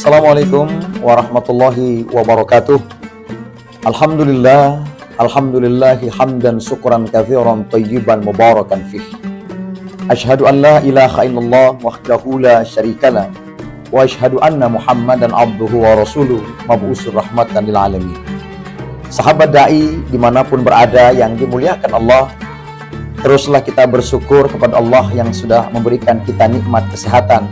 Assalamualaikum warahmatullahi wabarakatuh. Alhamdulillahi hamdan syukran katsiran thayyiban mubarakan fih. Asyhadu an la ilaha illallah wahdahu la syarikalah wa asyhadu anna Muhammadan abduhu wa rasuluh mab'usur rahmatan lil alamin. Sahabat dai dimanapun berada yang dimuliakan Allah, teruslah kita bersyukur kepada Allah yang sudah memberikan kita nikmat kesehatan,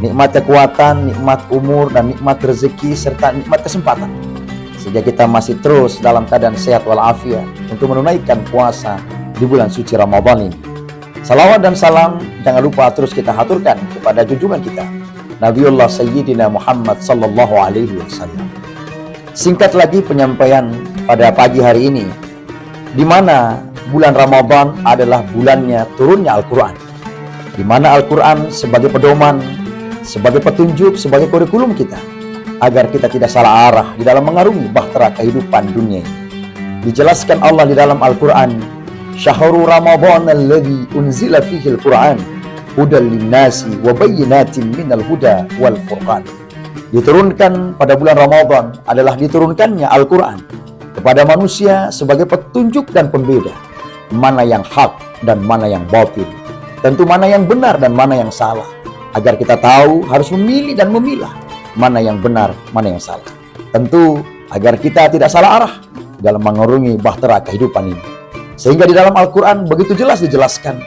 nikmat kekuatan, nikmat umur, dan nikmat rezeki, serta nikmat kesempatan, sehingga kita masih terus dalam keadaan sehat walafiat untuk menunaikan puasa di bulan suci Ramadan ini. Salawat dan salam jangan lupa terus kita haturkan kepada junjungan kita Nabiullah Sayyidina Muhammad sallallahu alaihi wasallam. Singkat lagi penyampaian pada pagi hari ini, di mana bulan Ramadan adalah bulannya turunnya Al-Quran, di mana Al-Quran sebagai pedoman, sebagai petunjuk, sebagai kurikulum kita, agar kita tidak salah arah di dalam mengarungi bahtera kehidupan dunia ini. Dijelaskan Allah di dalam Al-Quran, Syahrul Ramadan alladzi unzila fihi al-Quran hudal linnasi wa bayyinatin minal huda wal furqan. Diturunkan pada bulan Ramadan adalah diturunkannya Al-Quran kepada manusia sebagai petunjuk dan pembeda mana yang hak dan mana yang batil, tentu mana yang benar dan mana yang salah, agar kita tahu harus memilih dan memilah mana yang benar, mana yang salah. Tentu agar kita tidak salah arah dalam mengarungi bahtera kehidupan ini. Sehingga di dalam Al-Quran begitu jelas dijelaskan,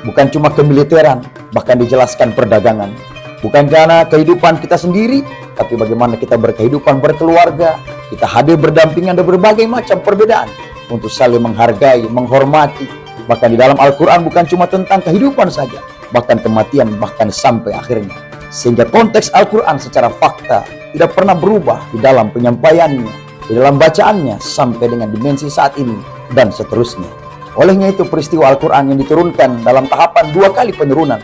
bukan cuma kemiliteran, bahkan dijelaskan perdagangan. Bukan karena kehidupan kita sendiri, tapi bagaimana kita berkehidupan berkeluarga, kita hadir berdampingan dan berbagai macam perbedaan untuk saling menghargai, menghormati. Bahkan di dalam Al-Quran bukan cuma tentang kehidupan saja, bahkan kematian, bahkan sampai akhirnya. Sehingga konteks Al-Quran secara fakta tidak pernah berubah di dalam penyampaiannya, di dalam bacaannya, sampai dengan dimensi saat ini dan seterusnya. Olehnya itu peristiwa Al-Quran yang diturunkan dalam tahapan 2 kali penurunan,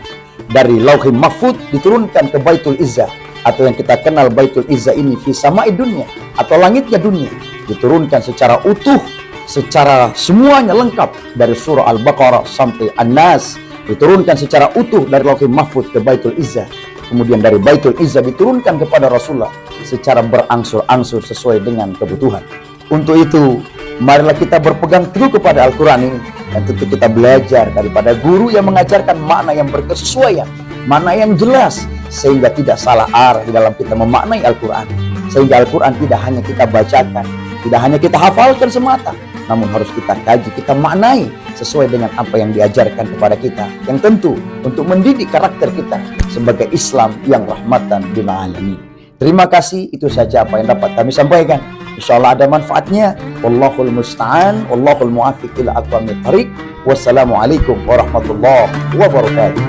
dari Lauhil Mahfuz diturunkan ke Baitul Izzah, atau yang kita kenal Baitul Izzah ini fi samai dunia, atau langitnya dunia, diturunkan secara utuh, secara semuanya lengkap dari surah Al-Baqarah sampai An-Nas, diturunkan secara utuh dari Lauhil Mahfuz ke Baitul Izzah. Kemudian dari Baitul Izzah diturunkan kepada Rasulullah secara berangsur-angsur sesuai dengan kebutuhan. Untuk itu, marilah kita berpegang teguh kepada Al-Quran ini, dan tentu kita belajar daripada guru yang mengajarkan makna yang berkesesuaian, makna yang jelas, sehingga tidak salah arah di dalam kita memaknai Al-Quran. Sehingga Al-Quran tidak hanya kita bacakan, tidak hanya kita hafalkan semata, namun harus kita kaji, kita maknai sesuai dengan apa yang diajarkan kepada kita, yang tentu untuk mendidik karakter kita sebagai Islam yang rahmatan lil alamin. Terima kasih, itu saja apa yang dapat kami sampaikan. Insyaallah ada manfaatnya. Wallahul musta'an, wallahul muwaffiq ila aqwamit thariq. Wassalamualaikum warahmatullahi wabarakatuh.